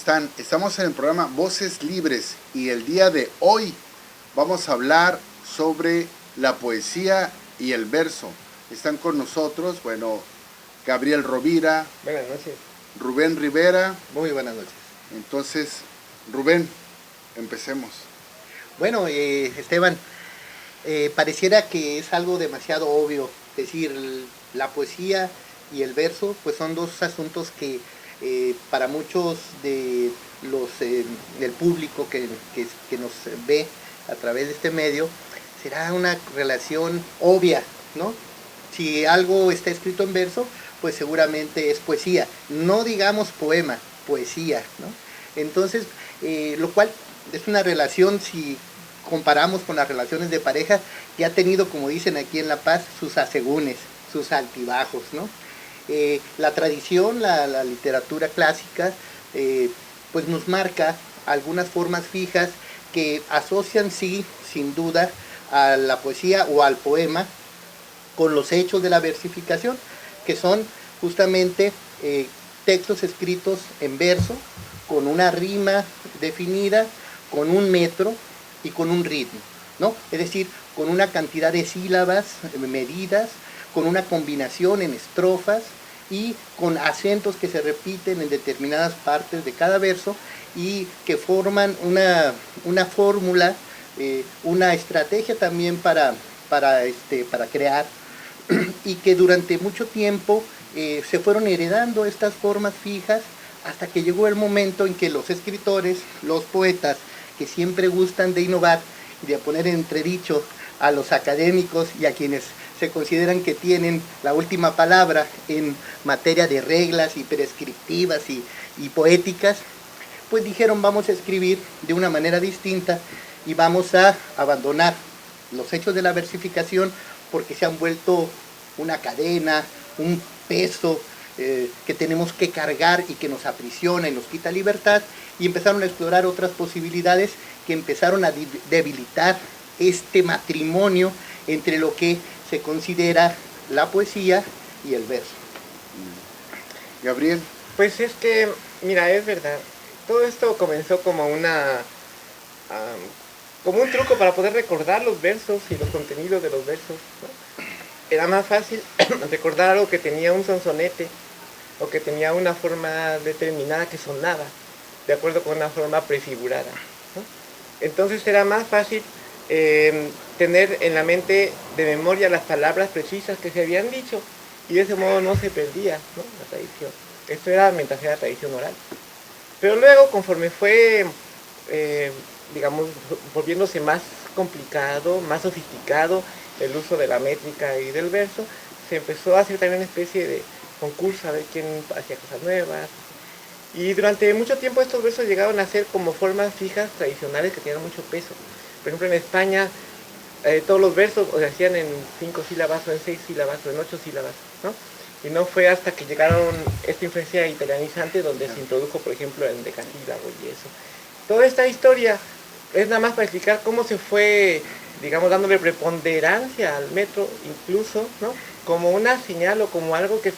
están? Estamos en el programa Voces Libres y el día de hoy vamos a hablar sobre la poesía y el verso. Están con nosotros, Gabriel Rovira. Buenas noches. Rubén Rivera. Muy buenas noches. Entonces, Rubén, empecemos. Bueno, Esteban, pareciera que es algo demasiado obvio. decir, la poesía y el verso pues son dos asuntos que para muchos de del público que nos ve a través de este medio será una relación obvia, ¿no? Si algo está escrito en verso, pues seguramente es poesía, no digamos poema, poesía, ¿no? Entonces, lo cual es una relación, si comparamos con las relaciones de pareja, que ha tenido, como dicen aquí en La Paz, sus asegúnes, sus altibajos, ¿no? La tradición, la literatura clásica, pues nos marca algunas formas fijas que asocian, sí, sin duda, a la poesía o al poema con los hechos de la versificación, que son justamente textos escritos en verso, con una rima definida, con un metro y con un ritmo, ¿no? Es decir, con una cantidad de sílabas medidas, con una combinación en estrofas y con acentos que se repiten en determinadas partes de cada verso y que forman una fórmula, una estrategia también para crear, y que durante mucho tiempo se fueron heredando estas formas fijas hasta que llegó el momento en que los escritores, los poetas, que siempre gustan de innovar y de poner en entredicho a los académicos y a quienes se consideran que tienen la última palabra en materia de reglas y prescriptivas y poéticas, pues dijeron vamos a escribir de una manera distinta y vamos a abandonar los hechos de la versificación porque se han vuelto una cadena, un peso que tenemos que cargar y que nos aprisiona y nos quita libertad, y empezaron a explorar otras posibilidades que empezaron a debilitar este matrimonio entre lo que se considera la poesía y el verso. Gabriel. Pues es que, mira, es verdad, todo esto comenzó como como un truco para poder recordar los versos y los contenidos de los versos, ¿no? Era más fácil recordar algo que tenía un sonsonete o que tenía una forma determinada que sonaba de acuerdo con una forma prefigurada, ¿no? Entonces era más fácil tener en la mente de memoria las palabras precisas que se habían dicho y de ese modo no se perdía, ¿no?, la tradición. Esto era mientras era tradición oral. Pero luego, conforme fue, digamos, volviéndose más complicado, más sofisticado el uso de la métrica y del verso, se empezó a hacer también una especie de concurso a ver quién hacía cosas nuevas. Y durante mucho tiempo estos versos llegaron a ser como formas fijas tradicionales que tenían mucho peso. Por ejemplo, en España todos los versos o se hacían en 5 sílabas o en 6 sílabas o en 8 sílabas, ¿no? Y no fue hasta que llegaron esta influencia italianizante donde se introdujo, por ejemplo, el decasílabo y eso. Toda esta historia es nada más para explicar cómo se fue, digamos, dándole preponderancia al metro, incluso, ¿no?, como una señal o como algo que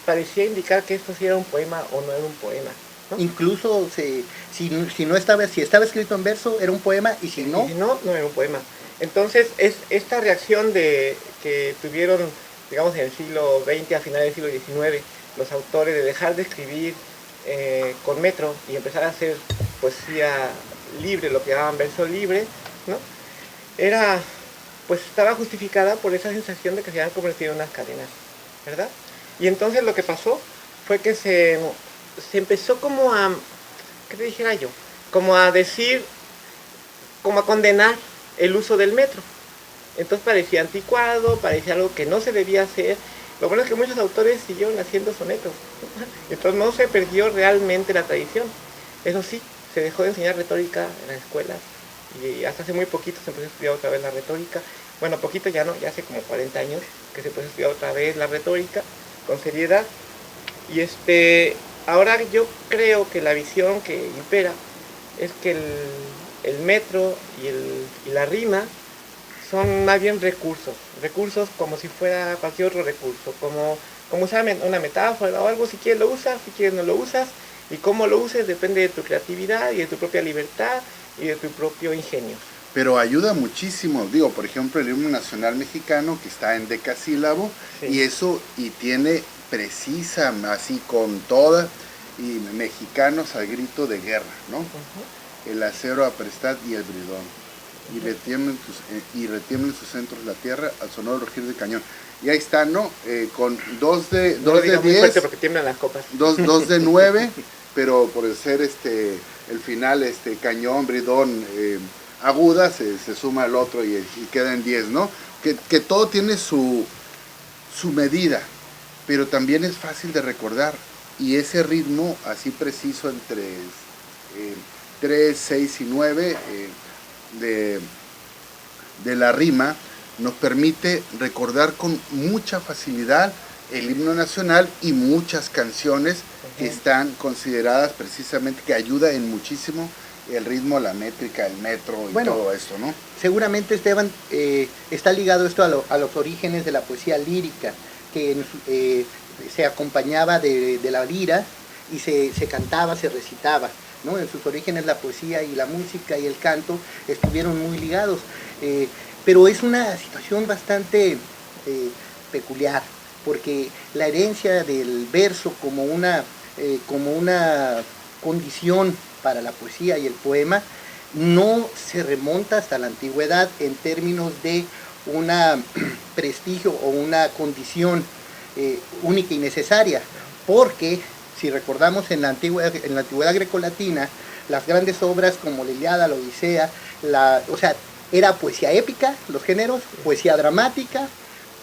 parecía indicar que esto sí era un poema o no era un poema, ¿no? Incluso si estaba escrito en verso era un poema y si no, no era un poema. Entonces es esta reacción que tuvieron, digamos, en el siglo XX, a finales del siglo XIX, los autores de dejar de escribir con metro y empezar a hacer poesía libre, lo que llamaban verso libre, ¿no?, estaba justificada por esa sensación de que se habían convertido en unas cadenas, ¿verdad? Y entonces lo que pasó fue que se empezó como a, ¿qué te dijera yo?, como a decir, como a condenar el uso del metro. Entonces parecía anticuado, parecía algo que no se debía hacer. Lo bueno es que muchos autores siguieron haciendo sonetos, ¿no? Entonces no se perdió realmente la tradición. Eso sí, se dejó de enseñar retórica en las escuelas y hasta hace muy poquito se empezó a estudiar otra vez la retórica. Bueno, poquito ya no, ya hace como 40 años que se empezó a estudiar otra vez la retórica con seriedad. Y ahora yo creo que la visión que impera es que el metro y la rima son más bien recursos como si fuera cualquier otro recurso, como usar una metáfora o algo, si quieres lo usas, si quieres no lo usas, Y cómo lo uses depende de tu creatividad y de tu propia libertad y de tu propio ingenio. Pero ayuda muchísimo, digo, por ejemplo, el himno nacional mexicano que está en decasílabo, Sí. y tiene precisa, así con toda, y mexicanos al grito de guerra, ¿no? El acero aprestad y el bridón, y retiemblen sus centros la tierra al sonoro rugir del cañón. Y ahí está, ¿no? Con No lo de digas muy 10, fuerte porque tiemblan las copas. 2 de 9, pero por ser el final, cañón, bridón, aguda, se suma al otro y queda en 10, ¿no? Que todo tiene su medida, pero también es fácil de recordar. Y ese ritmo así preciso entre 3, 6 y 9 de la rima nos permite recordar con mucha facilidad el himno nacional y muchas canciones que están consideradas precisamente, que ayuda en muchísimo el ritmo, la métrica, el metro y todo esto, ¿no? Seguramente, Esteban, está ligado esto a los orígenes de la poesía lírica, que se acompañaba de la lira y se cantaba, se recitaba, ¿no? En sus orígenes la poesía y la música y el canto estuvieron muy ligados, pero es una situación bastante peculiar, porque la herencia del verso como una condición para la poesía y el poema no se remonta hasta la antigüedad en términos de un prestigio o una condición única y necesaria, porque si recordamos en la antigüedad grecolatina, las grandes obras como la Ilíada, la Odisea, era poesía épica, los géneros, poesía dramática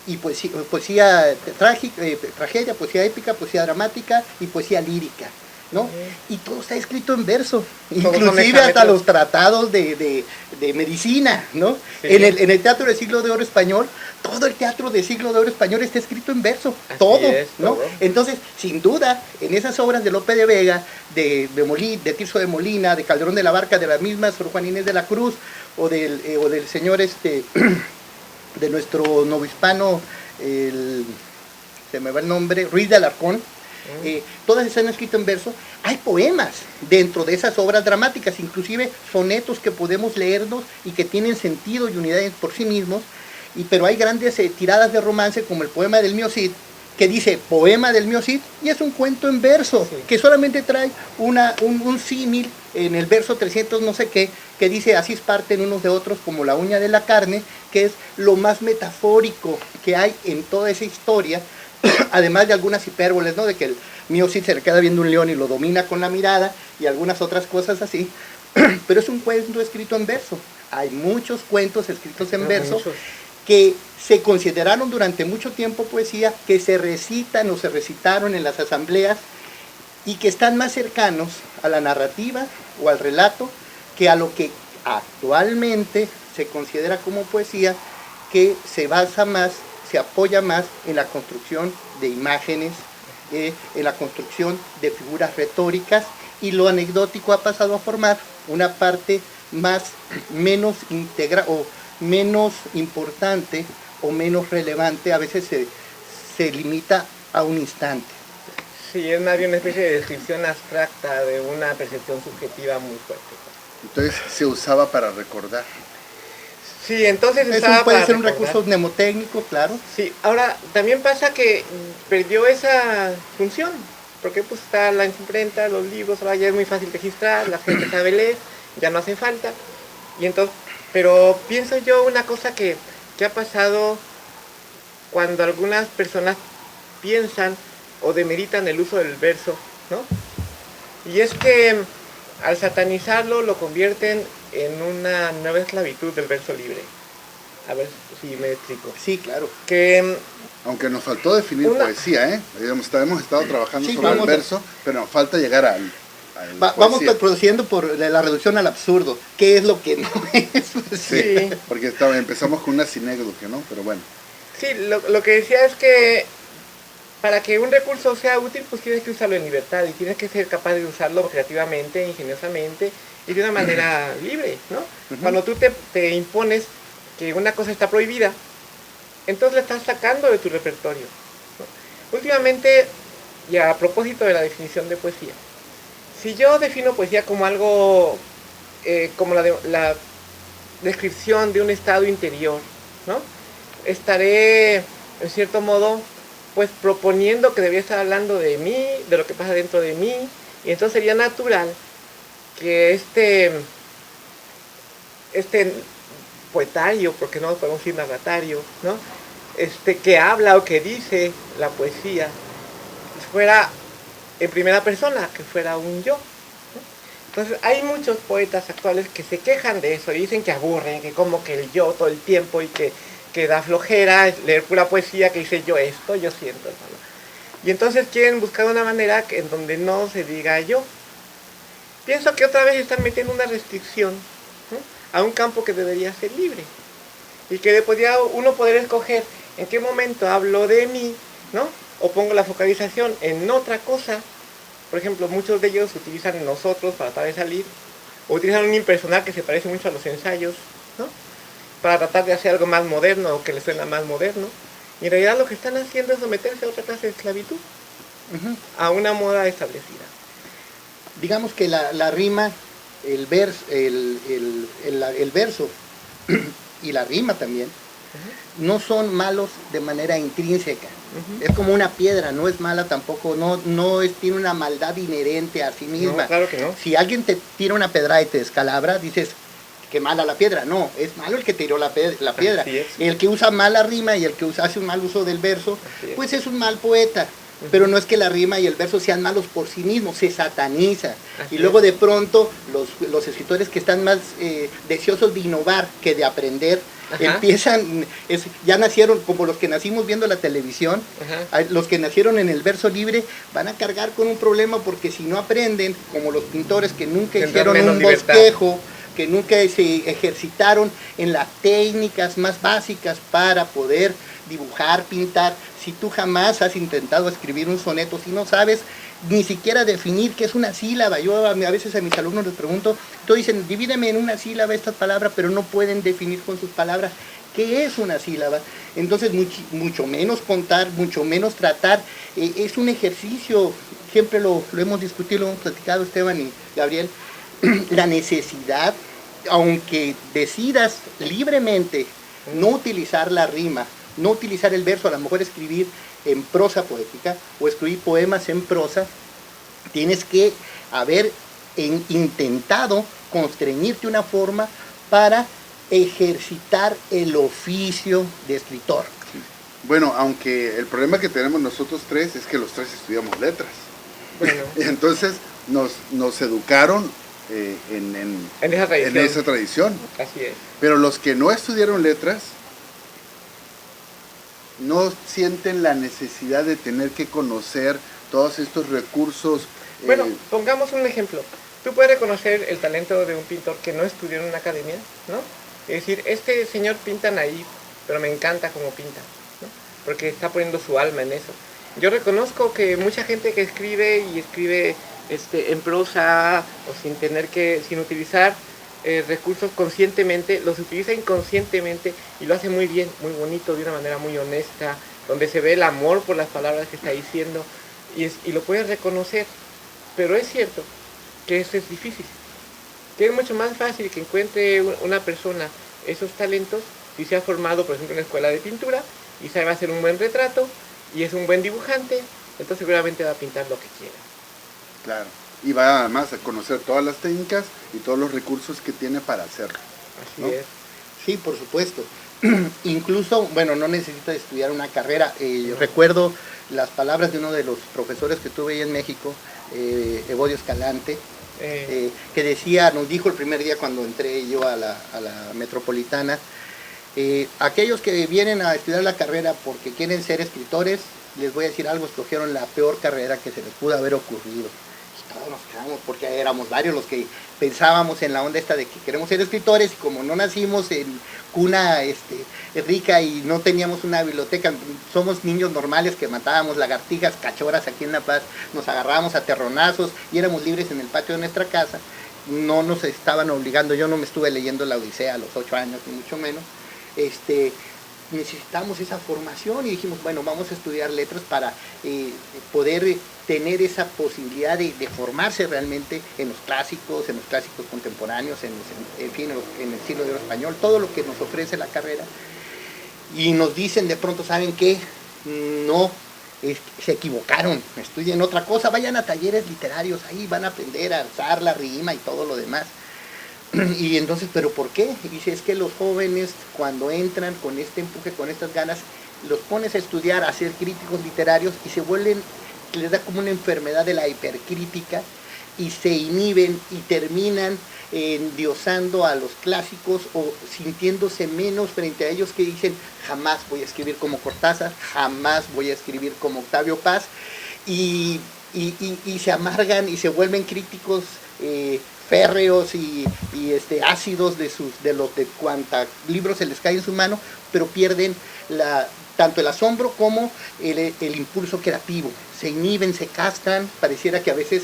y poesía trágica, tragedia, poesía épica, poesía dramática y poesía lírica, ¿no? Y todo está escrito en verso, inclusive hasta los tratados de medicina, ¿no? Sí. En el teatro del siglo de oro español, todo el teatro del siglo de oro español está escrito en verso, todo, ¿no? Todo. Entonces, sin duda, en esas obras de Lope de Vega, de Tirso de Molina, de Calderón de la Barca, de la misma Sor Juana Inés de la Cruz, o del señor de nuestro novohispano, se me va el nombre, Ruiz de Alarcón, todas están escritas en verso. Hay poemas dentro de esas obras dramáticas, inclusive sonetos que podemos leernos y que tienen sentido y unidad por sí mismos, pero hay grandes tiradas de romance como el poema del Mío Cid, que dice poema del Mío Cid, y es un cuento en verso, que solamente trae un símil en el verso 300 no sé qué, que dice así parten unos de otros como la uña de la carne, que es lo más metafórico que hay en toda esa historia, además de algunas hipérboles, ¿no? De que el Mío Cid se le queda viendo un león y lo domina con la mirada, y algunas otras cosas así, pero es un cuento escrito en verso. Hay muchos cuentos escritos en verso que se consideraron durante mucho tiempo poesía, que se recitan o se recitaron en las asambleas y que están más cercanos a la narrativa o al relato que a lo que actualmente se considera como poesía, que se basa más, se apoya más en la construcción de imágenes, en la construcción de figuras retóricas, y lo anecdótico ha pasado a formar una parte menos íntegra o menos importante o menos relevante, a veces se limita a un instante. Sí, es más bien una especie de descripción abstracta de una percepción subjetiva muy fuerte. Entonces se usaba para recordar. Sí, entonces puede ser un recurso mnemotécnico, claro. Sí, ahora también pasa que perdió esa función, porque pues está la imprenta, los libros, ahora ya es muy fácil registrar, la gente sabe leer, ya no hace falta, y entonces, pero pienso yo una cosa que ha pasado cuando algunas personas piensan o demeritan el uso del verso, ¿no? Y es que al satanizarlo lo convierten en una nueva esclavitud del verso libre. A ver si me explico. Sí, claro. Que aunque nos faltó definir poesía, ¿eh? Hemos estado trabajando sobre el verso, pero nos falta llegar al vamos produciendo por la reducción al absurdo, que es lo que no es. Sí, porque empezamos con una sinécdoque, ¿no? Pero bueno. Sí, lo que decía es que para que un recurso sea útil, pues tienes que usarlo en libertad y tienes que ser capaz de usarlo creativamente, ingeniosamente y de una manera libre, ¿no? Cuando tú te impones que una cosa está prohibida, entonces la estás sacando de tu repertorio, ¿no? Últimamente, y a propósito de la definición de poesía, Si yo defino poesía como algo, como la descripción de un estado interior, ¿no? Estaré, en cierto modo, pues proponiendo que debería estar hablando de mí, de lo que pasa dentro de mí, y entonces sería natural que este poetario, porque no podemos decir narratario, ¿no? Que habla o que dice la poesía, fuera en primera persona, que fuera un yo. Entonces hay muchos poetas actuales que se quejan de eso y dicen que aburren, que como que el yo todo el tiempo y que da flojera leer pura poesía que dice yo esto, yo siento, ¿no? Y entonces quieren buscar una manera en donde no se diga yo. Pienso que otra vez están metiendo una restricción, ¿no?, a un campo que debería ser libre y que podría uno poder escoger en qué momento hablo de mí, ¿no?, o pongo la focalización en otra cosa. Por ejemplo, muchos de ellos utilizan nosotros para tratar de salir, o utilizan un impersonal que se parece mucho a los ensayos, ¿no?, para tratar de hacer algo más moderno o que les suena más moderno. Y en realidad lo que están haciendo es someterse a otra clase de esclavitud, a una moda establecida. Digamos que la rima, el verso y la rima también, no son malos de manera intrínseca. Es como una piedra, no es mala tampoco, tiene una maldad inherente a sí misma. No, claro que no. Si alguien te tira una pedra y te descalabra, dices, qué mala la piedra. No, es malo el que tiró la piedra. El que usa mal la rima y el que hace un mal uso del verso, pues es un mal poeta. Pero no es que la rima y el verso sean malos por sí mismos, se sataniza. Y luego de pronto los escritores que están más deseosos de innovar que de aprender, empiezan, ya nacieron como los que nacimos viendo la televisión. Los que nacieron en el verso libre van a cargar con un problema, porque si no aprenden, como los pintores que nunca hicieron un bosquejo, que nunca se ejercitaron en las técnicas más básicas para poder dibujar, pintar. Si tú jamás has intentado escribir un soneto, si no sabes ni siquiera definir qué es una sílaba, yo a veces a mis alumnos les pregunto, todos dicen, divídeme en una sílaba estas palabras, pero no pueden definir con sus palabras qué es una sílaba. Entonces mucho menos contar, mucho menos tratar, es un ejercicio, siempre lo hemos discutido, lo hemos platicado Esteban y Gabriel, la necesidad, aunque decidas libremente no utilizar la rima, no utilizar el verso, a lo mejor escribir en prosa poética o escribir poemas en prosa, tienes que haber intentado constreñirte una forma para ejercitar el oficio de escritor. Bueno, aunque el problema que tenemos nosotros tres es que los tres estudiamos letras. Bueno. Entonces nos educaron en esa tradición. Así es. Pero los que no estudiaron letras no sienten la necesidad de tener que conocer todos estos recursos. Bueno, pongamos un ejemplo. Tú puedes reconocer el talento de un pintor que no estudió en una academia, ¿no? Es decir, este señor pinta naif, pero me encanta cómo pinta, ¿no?, porque está poniendo su alma en eso. Yo reconozco que mucha gente que escribe en prosa o sin utilizar recursos conscientemente, los utiliza inconscientemente y lo hace muy bien, muy bonito, de una manera muy honesta, donde se ve el amor por las palabras que está diciendo y lo puedes reconocer. Pero es cierto que eso es difícil, que es mucho más fácil que encuentre una persona esos talentos si se ha formado, por ejemplo, en una escuela de pintura y sabe hacer un buen retrato y es un buen dibujante, entonces seguramente va a pintar lo que quiera. Claro, y va además a conocer todas las técnicas y todos los recursos que tiene para hacerlo, ¿no? Así es. Sí, por supuesto. Incluso, bueno, no necesita estudiar una carrera. Recuerdo las palabras de uno de los profesores que tuve ahí en México, Evodio Escalante, que decía, nos dijo el primer día cuando entré yo a la Metropolitana, aquellos que vienen a estudiar la carrera porque quieren ser escritores, les voy a decir algo, escogieron la peor carrera que se les pudo haber ocurrido. Y todos nos quedamos, porque éramos varios los que pensábamos en la onda esta de que queremos ser escritores, y como no nacimos en cuna rica y no teníamos una biblioteca, somos niños normales que matábamos lagartijas, cachorras aquí en La Paz, nos agarrábamos a terronazos y éramos libres en el patio de nuestra casa. No nos estaban obligando, yo no me estuve leyendo la Odisea a los 8 años, ni mucho menos. necesitamos esa formación y dijimos, bueno, vamos a estudiar letras para poder tener esa posibilidad de formarse realmente en los clásicos contemporáneos, en fin, en el siglo de oro español, todo lo que nos ofrece la carrera. Y nos dicen de pronto, ¿saben qué? No, se equivocaron, estudien otra cosa, vayan a talleres literarios, ahí van a aprender a usar la rima y todo lo demás. Y entonces, ¿pero por qué? Y dice, es que los jóvenes cuando entran con este empuje, con estas ganas, los pones a estudiar, a ser críticos literarios y se vuelven, les da como una enfermedad de la hipercrítica y se inhiben y terminan endiosando a los clásicos o sintiéndose menos frente a ellos, que dicen, jamás voy a escribir como Cortázar, jamás voy a escribir como Octavio Paz, y se amargan y se vuelven críticos férreos y ácidos de cuanta libros se les cae en su mano, pero pierden tanto el asombro como el impulso creativo. Se inhiben, se castran, pareciera que a veces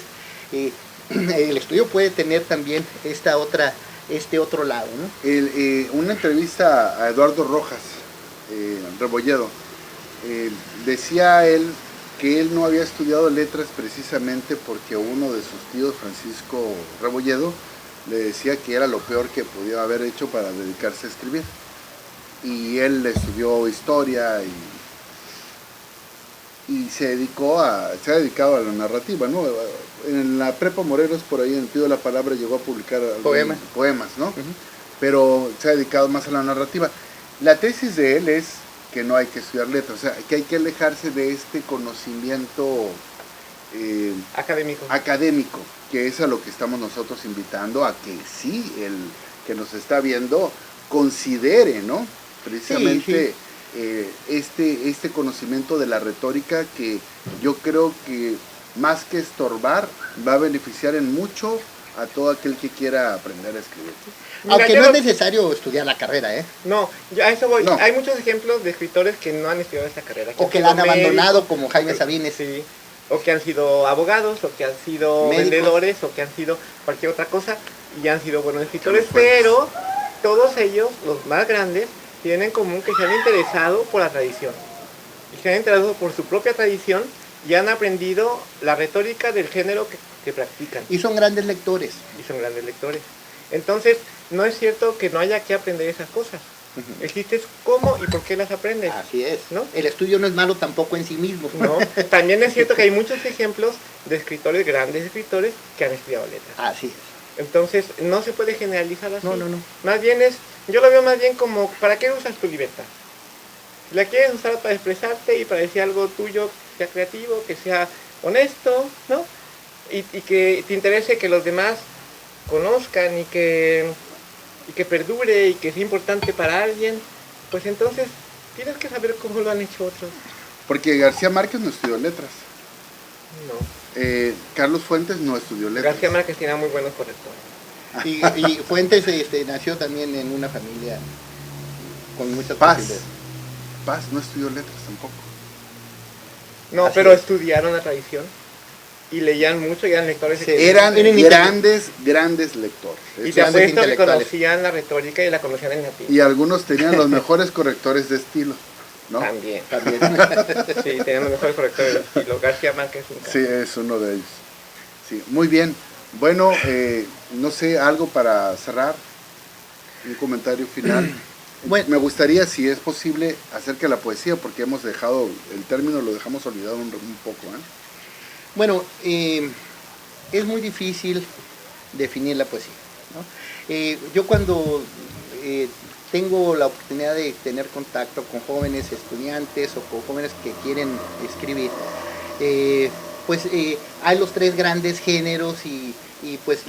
el estudio puede tener también este otro lado, ¿no? Una entrevista a Eduardo Rojas, Rebolledo, decía él que él no había estudiado letras precisamente porque uno de sus tíos, Francisco Rebolledo, le decía que era lo peor que podía haber hecho para dedicarse a escribir. Y él estudió historia y se ha dedicado a la narrativa, ¿no? En la Prepa Morelos, por ahí en el Pido de la Palabra, llegó a publicar poemas, ¿no? Uh-huh. Pero se ha dedicado más a la narrativa. La tesis de él es que no hay que estudiar letras, o sea, que hay que alejarse de este conocimiento académico, que es a lo que estamos nosotros invitando a que sí, el que nos está viendo considere, ¿no? Precisamente este conocimiento de la retórica, que yo creo que más que estorbar va a beneficiar en mucho a todo aquel que quiera aprender a escribir. Aunque no es necesario estudiar la carrera, ¿eh? No, a eso voy. No. Hay muchos ejemplos de escritores que no han estudiado esta carrera. O que la han abandonado, como Jaime Sabines. Sí. O que han sido abogados, o que han sido vendedores, o que han sido cualquier otra cosa, y han sido buenos escritores, pero todos ellos, los más grandes, tienen en común que se han interesado por la tradición. Y se han interesado por su propia tradición y han aprendido la retórica del género que practican. Y son grandes lectores. Entonces, no es cierto que no haya que aprender esas cosas. Uh-huh. El chiste es cómo y por qué las aprendes. Así es, ¿no? El estudio no es malo tampoco en sí mismo. No, también es cierto que hay muchos ejemplos de escritores, grandes escritores, que han estudiado letras. Así es. Entonces, no se puede generalizar así. No. Más bien yo lo veo más bien como, ¿para qué usas tu libertad? Si la quieres usar para expresarte y para decir algo tuyo, que sea creativo, que sea honesto, ¿no? Y que te interese que los demás conozcan y que perdure y que sea importante para alguien, pues entonces tienes que saber cómo lo han hecho otros. Porque García Márquez no estudió letras. No. Carlos Fuentes no estudió letras. García Márquez tenía muy buenos correctores. Y Fuentes nació también en una familia con muchas Paz no estudió letras tampoco. No, así pero es. Estudiaron la tradición y leían mucho y eran lectores. Eran grandes lectores. Y te apuesto que conocían la retórica y la conocían en latín. Y algunos tenían los mejores correctores de estilo, ¿no? También. Sí, tenían los mejores correctores de estilo. García Márquez. Sí, es uno de ellos. Sí, muy bien. Bueno, no sé, algo para cerrar, un comentario final. Bueno, me gustaría, si es posible, acerca de la poesía, porque hemos dejado, el término lo dejamos olvidado un poco, ¿eh? Bueno, es muy difícil definir la poesía, ¿no? Yo cuando tengo la oportunidad de tener contacto con jóvenes estudiantes o con jóvenes que quieren escribir, hay los tres grandes géneros y pues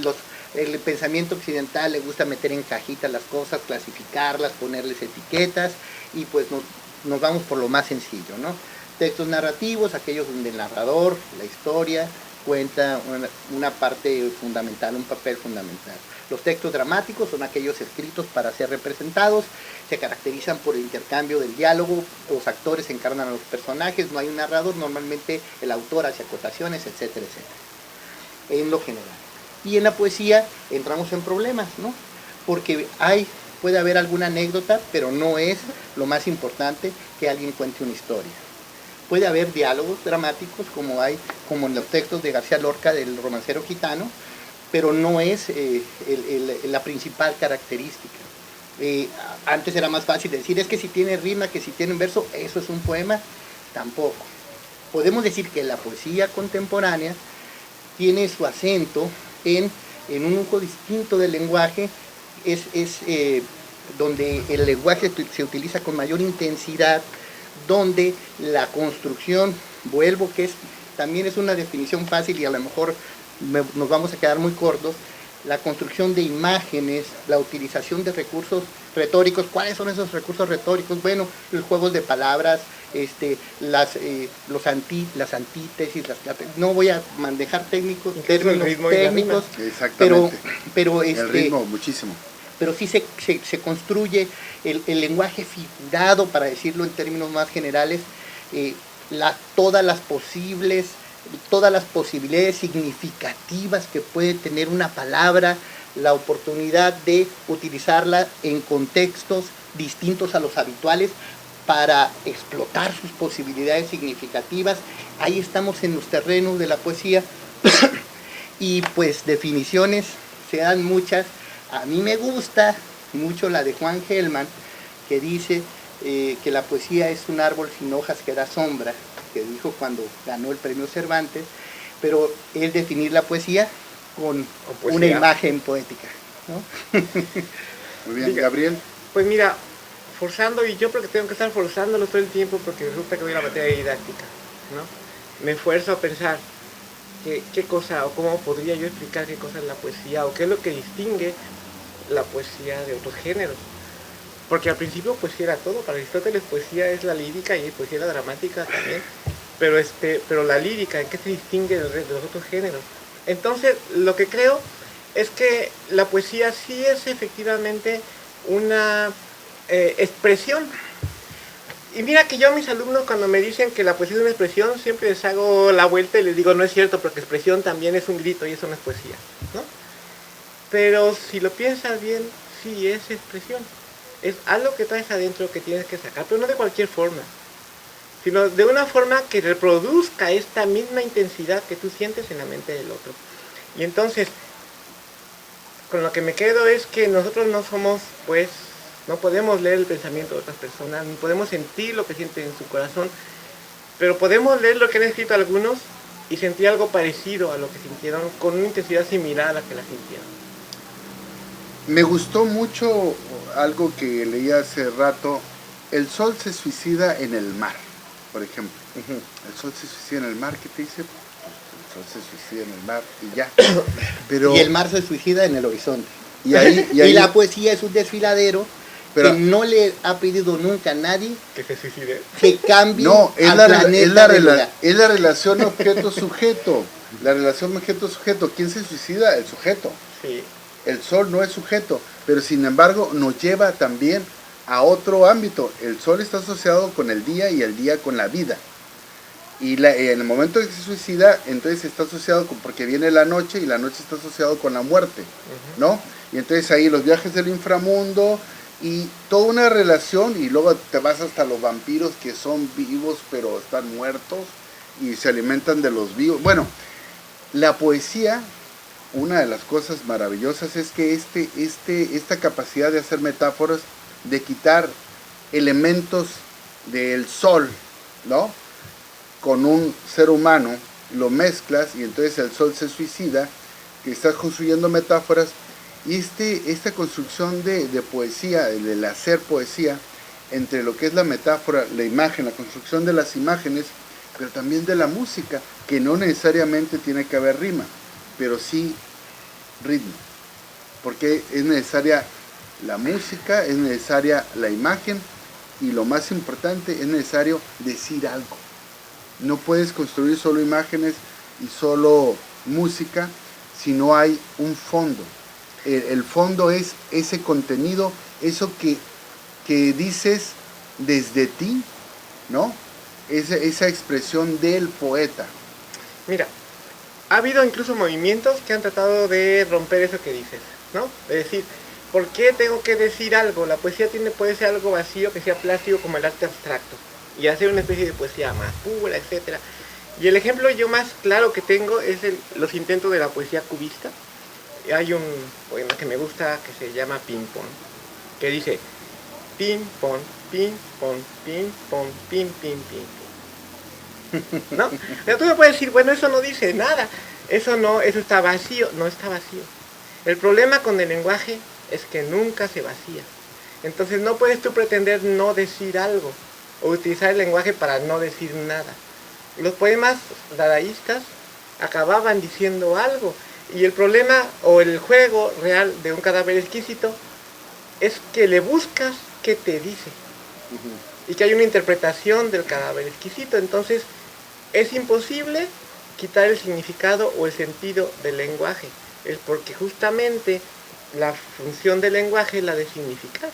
el pensamiento occidental le gusta meter en cajitas las cosas, clasificarlas, ponerles etiquetas y pues nos vamos por lo más sencillo, ¿no? Textos narrativos, aquellos donde el narrador, la historia, cuenta una parte fundamental, un papel fundamental. Los textos dramáticos son aquellos escritos para ser representados, se caracterizan por el intercambio del diálogo, los actores encarnan a los personajes, no hay un narrador, normalmente el autor hace acotaciones, etcétera, etcétera, en lo general. Y en la poesía entramos en problemas, ¿no? Porque hay puede haber alguna anécdota, pero no es lo más importante que alguien cuente una historia. Puede haber diálogos dramáticos como en los textos de García Lorca del romancero gitano, pero no es la principal característica. Antes era más fácil decir, es que si tiene rima, que si tiene un verso, eso es un poema. Tampoco. Podemos decir que la poesía contemporánea tiene su acento en un uso distinto del lenguaje, donde el lenguaje se utiliza con mayor intensidad, donde la construcción, también es una definición fácil y a lo mejor nos vamos a quedar muy cortos, la construcción de imágenes, la utilización de recursos retóricos. ¿Cuáles son esos recursos retóricos? Bueno, los juegos de palabras, las antítesis, no voy a manejar términos técnicos, pero el ritmo muchísimo. Pero sí se construye el lenguaje figurado, para decirlo en términos más generales, todas las posibilidades significativas que puede tener una palabra, la oportunidad de utilizarla en contextos distintos a los habituales para explotar sus posibilidades significativas. Ahí estamos en los terrenos de la poesía y pues definiciones se dan muchas. A mí me gusta mucho la de Juan Gelman, que dice que la poesía es un árbol sin hojas que da sombra, que dijo cuando ganó el premio Cervantes, pero es definir la poesía con una imagen poética, ¿no? Muy bien, Gabriel. Pues mira, forzando, y yo porque tengo que estar forzándolo todo el tiempo porque resulta que voy a la materia didáctica, ¿no? Me esfuerzo a pensar qué cosa, o cómo podría yo explicar qué cosa es la poesía, o qué es lo que distingue la poesía de otros géneros. Porque al principio poesía era todo. Para Aristóteles poesía es la lírica y poesía la dramática también. Pero la lírica, ¿en qué se distingue de los otros géneros? Entonces, lo que creo es que la poesía sí es efectivamente una expresión. Y mira que yo a mis alumnos, cuando me dicen que la poesía es una expresión, siempre les hago la vuelta y les digo, no es cierto, porque expresión también es un grito y eso no es poesía, ¿no? Pero si lo piensas bien, sí es expresión. Es algo que traes adentro que tienes que sacar, pero no de cualquier forma, sino de una forma que reproduzca esta misma intensidad que tú sientes en la mente del otro. Y entonces, con lo que me quedo es que nosotros no somos, pues, no podemos leer el pensamiento de otras personas, ni podemos sentir lo que sienten en su corazón, pero podemos leer lo que han escrito algunos y sentir algo parecido a lo que sintieron, con una intensidad similar a la que la sintieron. Me gustó mucho algo que leí hace rato. El sol se suicida en el mar, por ejemplo. El sol se suicida en el mar, ¿qué te dice? El sol se suicida en el mar y ya. Pero, y el mar se suicida en el horizonte. Y la poesía es un desfiladero que no le ha pedido nunca a nadie que se suicide, que cambie. No, es la relación objeto-sujeto. La relación objeto-sujeto. ¿Quién se suicida? El sujeto. Sí. El sol no es sujeto, pero sin embargo nos lleva también a otro ámbito. El sol está asociado con el día y el día con la vida. Y en el momento en que se suicida, entonces está asociado porque viene la noche y la noche está asociado con la muerte, ¿no? Y entonces ahí los viajes del inframundo y toda una relación, y luego te vas hasta los vampiros que son vivos pero están muertos y se alimentan de los vivos. Bueno, la poesía, una de las cosas maravillosas es que esta capacidad de hacer metáforas, de quitar elementos del sol, ¿no?, con un ser humano, lo mezclas y entonces el sol se suicida, que estás construyendo metáforas, y esta construcción de poesía, del hacer poesía, entre lo que es la metáfora, la imagen, la construcción de las imágenes, pero también de la música, que no necesariamente tiene que haber rima, pero sí ritmo, porque es necesaria la música, es necesaria la imagen, y lo más importante, es necesario decir algo. No puedes construir solo imágenes y solo música si no hay un fondo. El fondo es ese contenido, eso que dices desde ti, ¿no? Esa expresión del poeta. Mira, ha habido incluso movimientos que han tratado de romper eso que dices, ¿no? Es decir, ¿por qué tengo que decir algo? La poesía puede ser algo vacío, que sea plástico como el arte abstracto, y hacer una especie de poesía más pura, etcétera. Y el ejemplo yo más claro que tengo es los intentos de la poesía cubista. Hay un poema que me gusta que se llama Ping Pong, que dice ping pong, ping pong, ping pong, ping, ping, ping, ping. ¿No? Pero tú me puedes decir, bueno, eso no dice nada, eso está vacío. No está vacío. El problema con el lenguaje es que nunca se vacía. Entonces no puedes tú pretender no decir algo o utilizar el lenguaje para no decir nada. Los poemas dadaístas acababan diciendo algo, y el problema o el juego real de un cadáver exquisito es que le buscas qué te dice y que hay una interpretación del cadáver exquisito. Entonces es imposible quitar el significado o el sentido del lenguaje, es porque justamente la función del lenguaje es la de significar.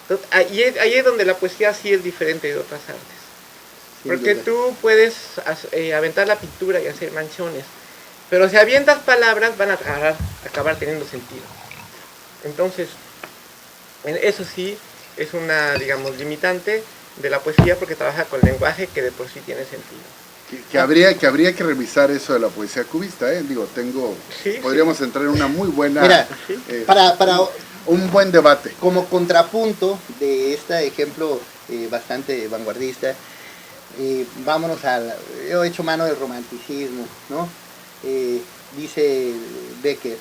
Entonces, ahí es donde la poesía sí es diferente de otras artes. Porque tú puedes aventar la pintura y hacer manchones, pero si avientas palabras van a acabar teniendo sentido. Entonces, eso sí es una, digamos, limitante de la poesía, porque trabaja con lenguaje que de por sí tiene sentido. Que habría que revisar eso de la poesía cubista, ¿eh? Digo, podríamos entrar en una muy buena... Mira, para un buen debate. Como contrapunto de este ejemplo bastante vanguardista, vámonos yo he hecho mano del romanticismo, ¿no? Dice Becker,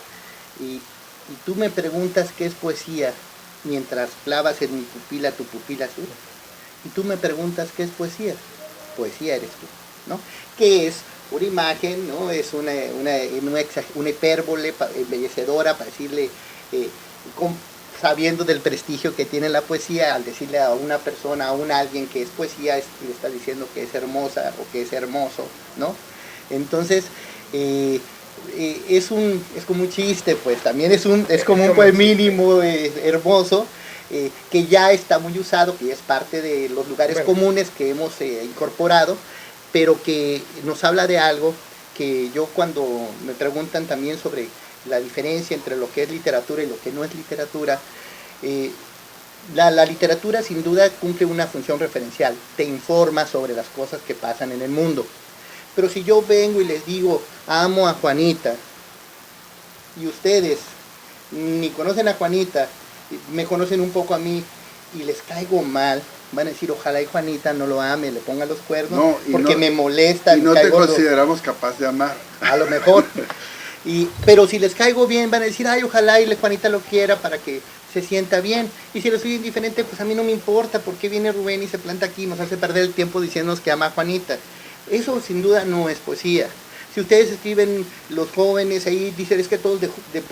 y tú me preguntas qué es poesía mientras clavas en mi pupila tu pupila azul, y tú me preguntas qué es poesía eres tú, ¿no? Que es una imagen, ¿no? Es una hipérbole embellecedora para decirle, sabiendo del prestigio que tiene la poesía, al decirle a una persona, a alguien que es poesía, le está diciendo que es hermosa o que es hermoso, ¿no? Entonces, es como un chiste, pues, también es como un poemínimo hermoso, que ya está muy usado, que ya es parte de los lugares comunes que hemos incorporado, pero que nos habla de algo que yo, cuando me preguntan también sobre la diferencia entre lo que es literatura y lo que no es literatura, la literatura sin duda cumple una función referencial, te informa sobre las cosas que pasan en el mundo. Pero si yo vengo y les digo, amo a Juanita, y ustedes ni conocen a Juanita, me conocen un poco a mí, y les caigo mal, van a decir, ojalá y Juanita no lo ame, le ponga los cuernos, porque me molesta. Y no te consideramos capaz de amar. A lo mejor. Pero si les caigo bien, van a decir, ay, ojalá y Juanita lo quiera para que se sienta bien. Y si les soy indiferente, pues a mí no me importa, porque viene Rubén y se planta aquí y nos hace perder el tiempo diciéndonos que ama a Juanita. Eso sin duda no es poesía. Si ustedes escriben, los jóvenes ahí dicen, es que todos de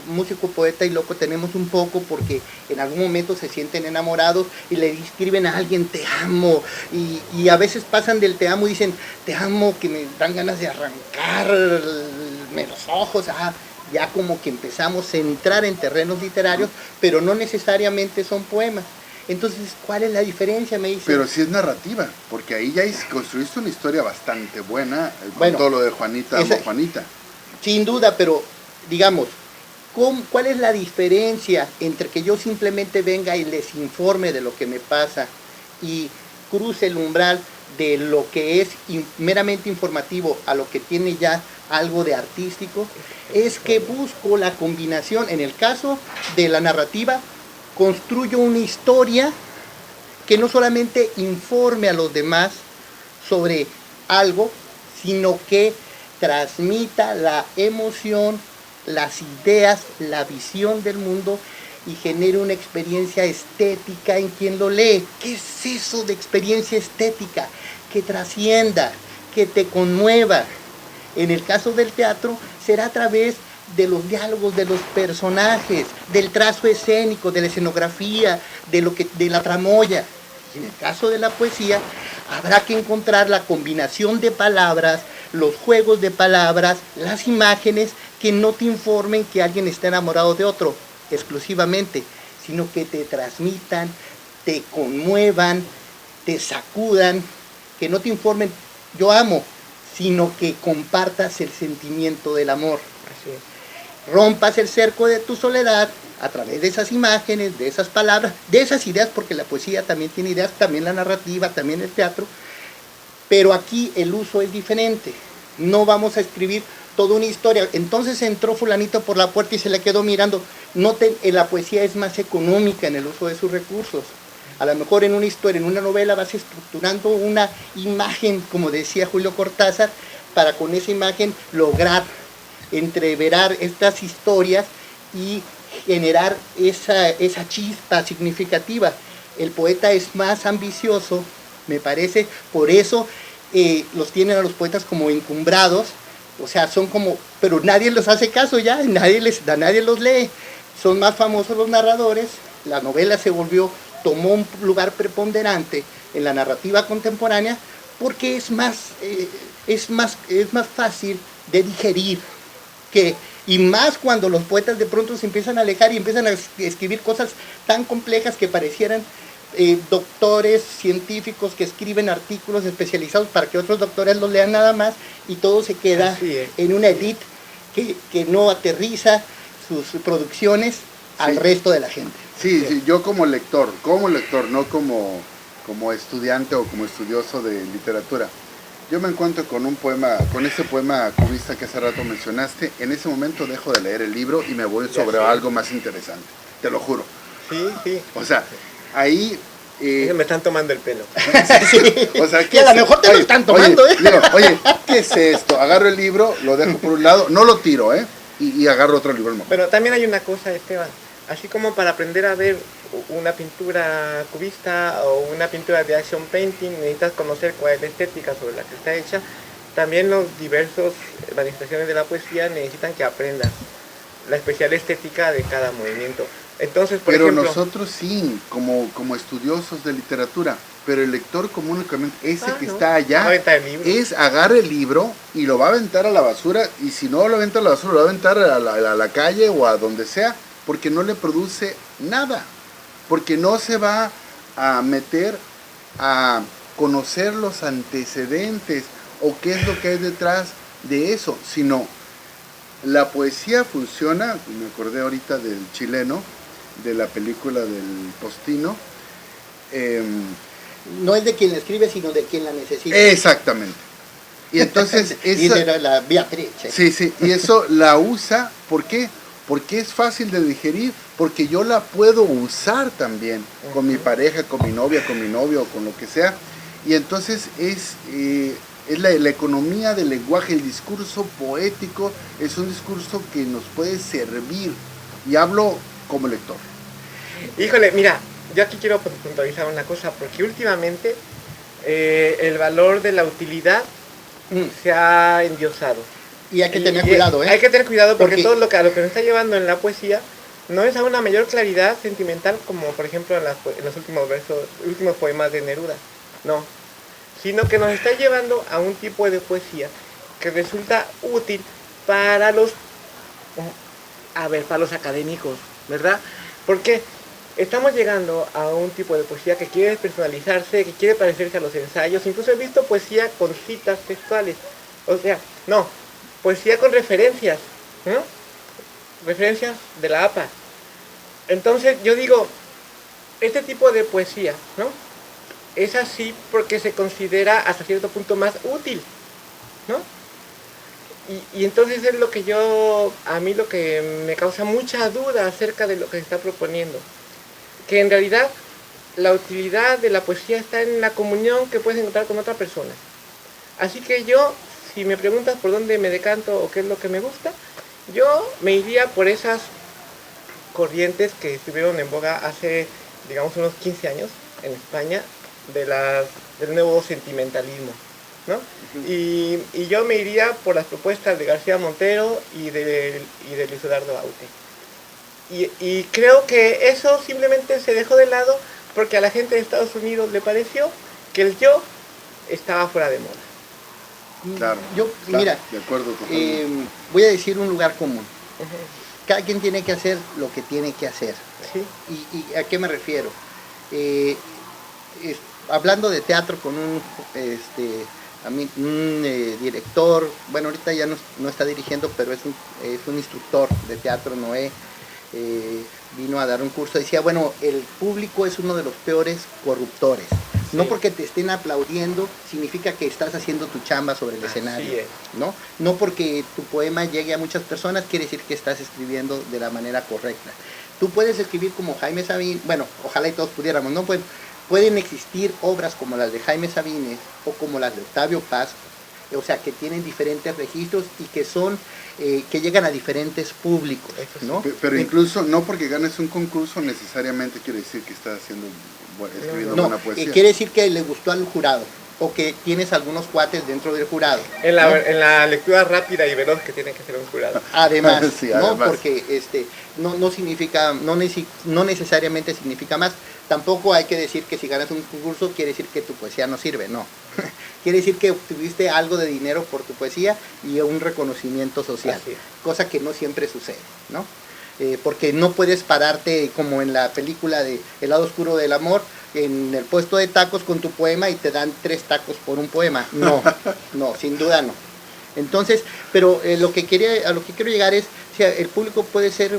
músico, poeta y loco tenemos un poco, porque en algún momento se sienten enamorados y le escriben a alguien, te amo, y a veces pasan del te amo y dicen, te amo, que me dan ganas de arrancarme los ojos. Ya como que empezamos a entrar en terrenos literarios, pero no necesariamente son poemas. Entonces, ¿cuál es la diferencia? Me dice. Pero sí es narrativa, porque ahí ya construiste una historia bastante buena, con todo lo de Juanita, amo Juanita. Sin duda, pero digamos, ¿cuál es la diferencia entre que yo simplemente venga y les informe de lo que me pasa y cruce el umbral de lo que es meramente informativo a lo que tiene ya algo de artístico? Es que busco la combinación, en el caso de la narrativa, construyo una historia que no solamente informe a los demás sobre algo, sino que transmita la emoción, las ideas, la visión del mundo, y genere una experiencia estética en quien lo lee. ¿Qué es eso de experiencia estética? Que trascienda, que te conmueva. En el caso del teatro, será a través de los diálogos de los personajes, del trazo escénico, de la escenografía, de la tramoya. Y en el caso de la poesía, habrá que encontrar la combinación de palabras, los juegos de palabras, las imágenes, que no te informen que alguien está enamorado de otro exclusivamente, sino que te transmitan, te conmuevan, te sacudan, que no te informen, yo amo, sino que compartas el sentimiento del amor. Así es. Rompas el cerco de tu soledad a través de esas imágenes, de esas palabras, de esas ideas, porque la poesía también tiene ideas, también la narrativa, también el teatro, pero aquí el uso es diferente. No vamos a escribir toda una historia. Entonces entró fulanito por la puerta y se le quedó mirando. La poesía es más económica en el uso de sus recursos. A lo mejor en una historia, en una novela, vas estructurando una imagen, como decía Julio Cortázar, para con esa imagen lograr entreverar estas historias y generar esa chispa significativa. El poeta es más ambicioso, me parece, por eso los tienen a los poetas como encumbrados, o sea, son como, pero nadie los hace caso ya, nadie los lee, son más famosos los narradores, la novela tomó un lugar preponderante en la narrativa contemporánea porque es más fácil de digerir, y más cuando los poetas de pronto se empiezan a alejar y empiezan a escribir cosas tan complejas que parecieran doctores científicos que escriben artículos especializados para que otros doctores los lean nada más, y todo se queda en una élite que no aterriza sus producciones al resto de la gente. Sí, yo como lector, no como estudiante o como estudioso de literatura. Yo me encuentro con este poema cubista que hace rato mencionaste. En ese momento dejo de leer el libro y me voy sobre algo más interesante, te lo juro. Sí. O sea, ahí... me están tomando el pelo. O sea, que a lo mejor te lo están tomando, Oye, ¿qué es esto? Agarro el libro, lo dejo por un lado, no lo tiro, y agarro otro libro. Pero también hay una cosa, Esteban. Así como para aprender a ver una pintura cubista o una pintura de action painting, necesitas conocer cuál es la estética sobre la que está hecha. También los diversos manifestaciones de la poesía necesitan que aprendas la especial estética de cada movimiento. Entonces, por ejemplo, nosotros sí, como estudiosos de literatura, pero el lector común que está allá, agarra el libro y lo va a aventar a la basura, y si no lo aventa a la basura, lo va a aventar a la calle o a donde sea, porque no le produce nada, porque no se va a meter a conocer los antecedentes o qué es lo que hay detrás de eso, sino la poesía funciona, me acordé ahorita del chileno, de la película del Postino. No es de quien la escribe, sino de quien la necesita. Exactamente. Y entonces... y era la Beatrice. Sí, y eso la usa, ¿por qué? Porque es fácil de digerir, porque yo la puedo usar también con mi pareja, con mi novia, con mi novio, o con lo que sea. Y entonces es la economía del lenguaje, el discurso poético, es un discurso que nos puede servir. Y hablo como lector. Híjole, mira, yo aquí quiero puntualizar una cosa, porque últimamente el valor de la utilidad se ha endiosado. Y hay que tener cuidado, Hay que tener cuidado porque todo lo que nos está llevando en la poesía no es a una mayor claridad sentimental, como por ejemplo en los últimos poemas de Neruda, no, sino que nos está llevando a un tipo de poesía que resulta útil para los académicos, ¿verdad? Porque estamos llegando a un tipo de poesía que quiere despersonalizarse, que quiere parecerse a los ensayos. Incluso he visto poesía con citas textuales, o sea, no, poesía con referencias, ¿no? Referencias de la APA. Entonces yo digo, este tipo de poesía, ¿no? Es así porque se considera hasta cierto punto más útil, ¿no? Y entonces es a mí lo que me causa mucha duda acerca de lo que se está proponiendo. Que en realidad la utilidad de la poesía está en la comunión que puedes encontrar con otra persona. Así que yo, si me preguntas por dónde me decanto o qué es lo que me gusta, yo me iría por esas corrientes que estuvieron en boga hace, digamos, unos 15 años en España, del nuevo sentimentalismo, ¿no? Y yo me iría por las propuestas de García Montero y de Luis Eduardo Aute. Y creo que eso simplemente se dejó de lado porque a la gente de Estados Unidos le pareció que el yo estaba fuera de moda. Claro, mira, de acuerdo, voy a decir un lugar común. Cada quien tiene que hacer lo que tiene que hacer. ¿Sí? ¿Y a qué me refiero? Hablando de teatro con un director, bueno, ahorita ya no está dirigiendo, pero es un instructor de teatro, Noé. vino a dar un curso, decía, bueno, el público es uno de los peores corruptores. Sí. No porque te estén aplaudiendo significa que estás haciendo tu chamba sobre el escenario, ¿no? No porque tu poema llegue a muchas personas quiere decir que estás escribiendo de la manera correcta. Tú puedes escribir como Jaime Sabines, bueno, ojalá y todos pudiéramos, ¿no? Pueden existir obras como las de Jaime Sabines o como las de Octavio Paz, o sea, que tienen diferentes registros y que son, que llegan a diferentes públicos, ¿no? Pero incluso, no porque ganes un concurso necesariamente quiere decir que estás escribiendo buena poesía. Quiere decir que le gustó al jurado, o que tienes algunos cuates dentro del jurado. En la lectura rápida y veloz que tiene que hacer un jurado. Además, sí, ¿no? Porque no significa, no necesariamente significa más. Tampoco hay que decir que si ganas un concurso quiere decir que tu poesía no sirve, no. Quiere decir que obtuviste algo de dinero por tu poesía y un reconocimiento social, cosa que no siempre sucede, ¿no? Porque no puedes pararte como en la película de El lado oscuro del amor, en el puesto de tacos con tu poema y te dan 3 tacos por un poema. No, sin duda no. Entonces, pero a lo que quiero llegar es, o sea, el público puede ser,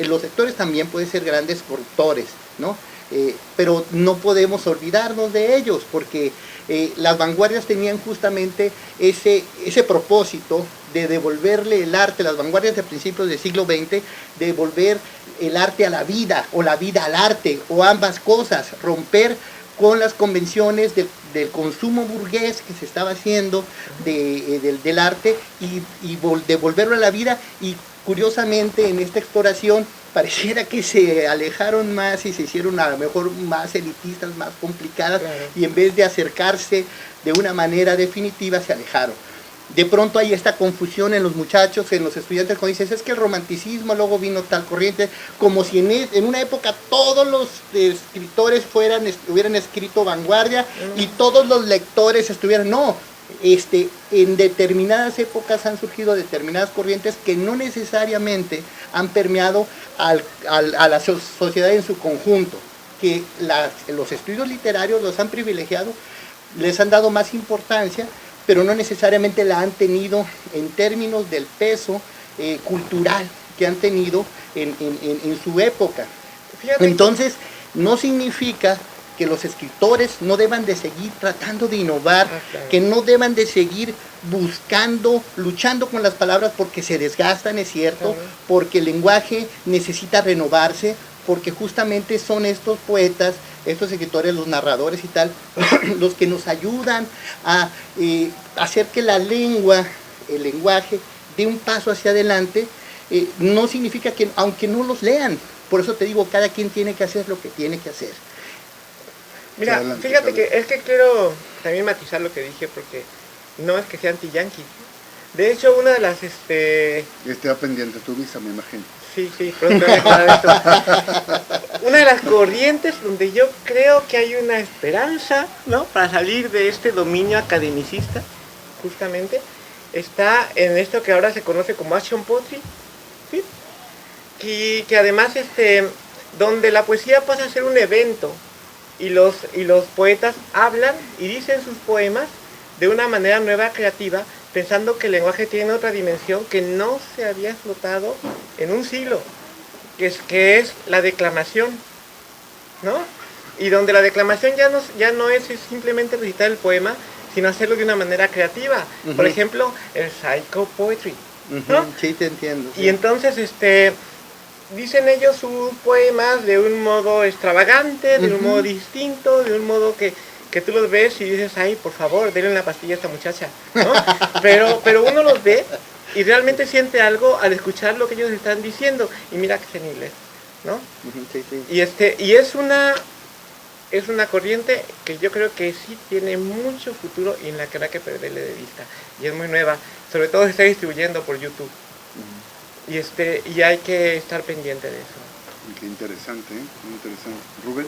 los lectores también pueden ser grandes corruptores, ¿no? Pero no podemos olvidarnos de ellos, porque las vanguardias tenían justamente ese propósito de devolverle el arte, las vanguardias de principios del siglo XX, devolver el arte a la vida, o la vida al arte, o ambas cosas, romper con las convenciones del consumo burgués que se estaba haciendo del arte y devolverlo a la vida. Y curiosamente en esta exploración pareciera que se alejaron más y se hicieron a lo mejor más elitistas, más complicadas, y en vez de acercarse de una manera definitiva se alejaron. De pronto hay esta confusión en los muchachos, en los estudiantes, cuando dices, es que el romanticismo, luego vino tal corriente, como si en una época todos los escritores hubieran escrito vanguardia y todos los lectores estuvieran, no, en determinadas épocas han surgido determinadas corrientes que no necesariamente han permeado a la sociedad en su conjunto, que los estudios literarios los han privilegiado, les han dado más importancia, pero no necesariamente la han tenido en términos del peso cultural que han tenido en su época. Entonces, no significa que los escritores no deban de seguir tratando de innovar, que no deban de seguir buscando, luchando con las palabras porque se desgastan, es cierto, porque el lenguaje necesita renovarse, porque justamente son estos poetas, estos escritores, los narradores y tal, los que nos ayudan a hacer que la lengua, el lenguaje, dé un paso hacia adelante. No significa que, aunque no los lean, por eso te digo, cada quien tiene que hacer lo que tiene que hacer. Mira, fíjate que es que quiero también matizar lo que dije, porque no es que sea anti-yankee. De hecho, una de las... Está pendiente tu visa, me imagino. Sí, pronto voy a aclarar esto. Una de las corrientes donde yo creo que hay una esperanza, ¿no?, para salir de este dominio academicista, justamente, está en esto que ahora se conoce como action poetry, ¿sí? Que además, donde la poesía pasa a ser un evento, y los poetas hablan y dicen sus poemas de una manera nueva, creativa, pensando que el lenguaje tiene otra dimensión que no se había explotado en un siglo, que es la declamación, ¿no? Y donde la declamación ya no es simplemente recitar el poema, sino hacerlo de una manera creativa. Por ejemplo, el psychopoetry, ¿no? Sí, te entiendo. Sí. Y entonces, dicen ellos sus poemas de un modo extravagante, de un modo distinto, de un modo que tú los ves y dices, ay, por favor, denle una pastilla a esta muchacha, ¿no? pero uno los ve y realmente siente algo al escuchar lo que ellos están diciendo, y mira que es en inglés, ¿no? Sí. Y es una corriente que yo creo que sí tiene mucho futuro y en la que no hay que perderle de vista, y es muy nueva, sobre todo se está distribuyendo por YouTube. Y hay que estar pendiente de eso. Qué interesante, muy interesante. ¿Rubén?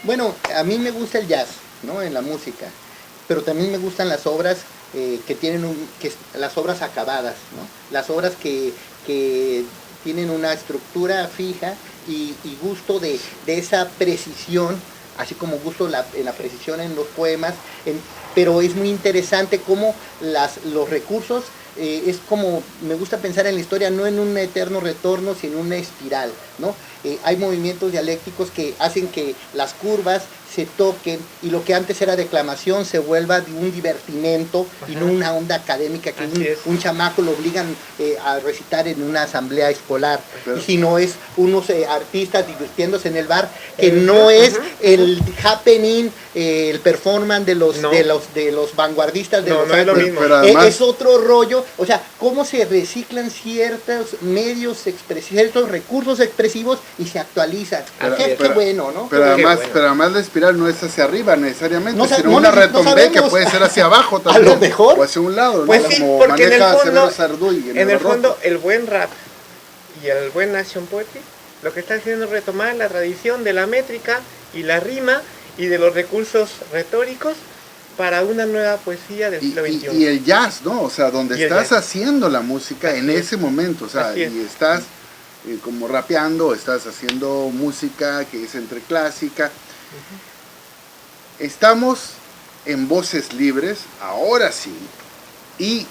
Bueno, a mí me gusta el jazz, ¿no?, en la música, pero también me gustan las obras que tienen las obras acabadas, ¿no? Las obras que tienen una estructura fija y gusto de esa precisión, así como gusto en la precisión en los poemas, pero es muy interesante cómo los recursos es como, me gusta pensar en la historia, no en un eterno retorno, sino en una espiral, ¿no? Hay movimientos dialécticos que hacen que las curvas se toquen y lo que antes era declamación se vuelva de un divertimento y no una onda académica que un chamaco lo obligan a recitar en una asamblea escolar, y si no es unos artistas divirtiéndose en el bar, que no es el happening, el performance de los vanguardistas de los es lo mismo. Pero además, es otro rollo, o sea, cómo se reciclan ciertos medios expresivos, ciertos recursos expresivos y se actualizan. Qué bueno, ¿no? Pero además, bueno. pero además la espiral no es hacia arriba necesariamente, No, sino no, una no retombe que sabemos. puede ser hacia abajo A también. lo mejor. O hacia un lado, Pues ¿no? sí, Como porque en el maneja fondo, Severo Sarduy en el Barroco. fondo, el buen rap y el buen action poetry, lo que está haciendo es retomar la tradición de la métrica y la rima y de los recursos retóricos para una nueva poesía del siglo XXI. Y el jazz, ¿no? O sea, donde Y el estás jazz. haciendo la música en ese momento, o sea, Así es. y estás como rapeando, estás haciendo música que es entre clásica. Estamos en Voces Libres, ahora sí, y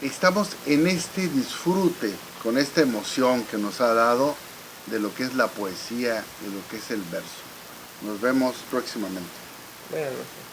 estamos en este disfrute, con esta emoción que nos ha dado de lo que es la poesía y lo que es el verso. Nos vemos próximamente. Buenas noches.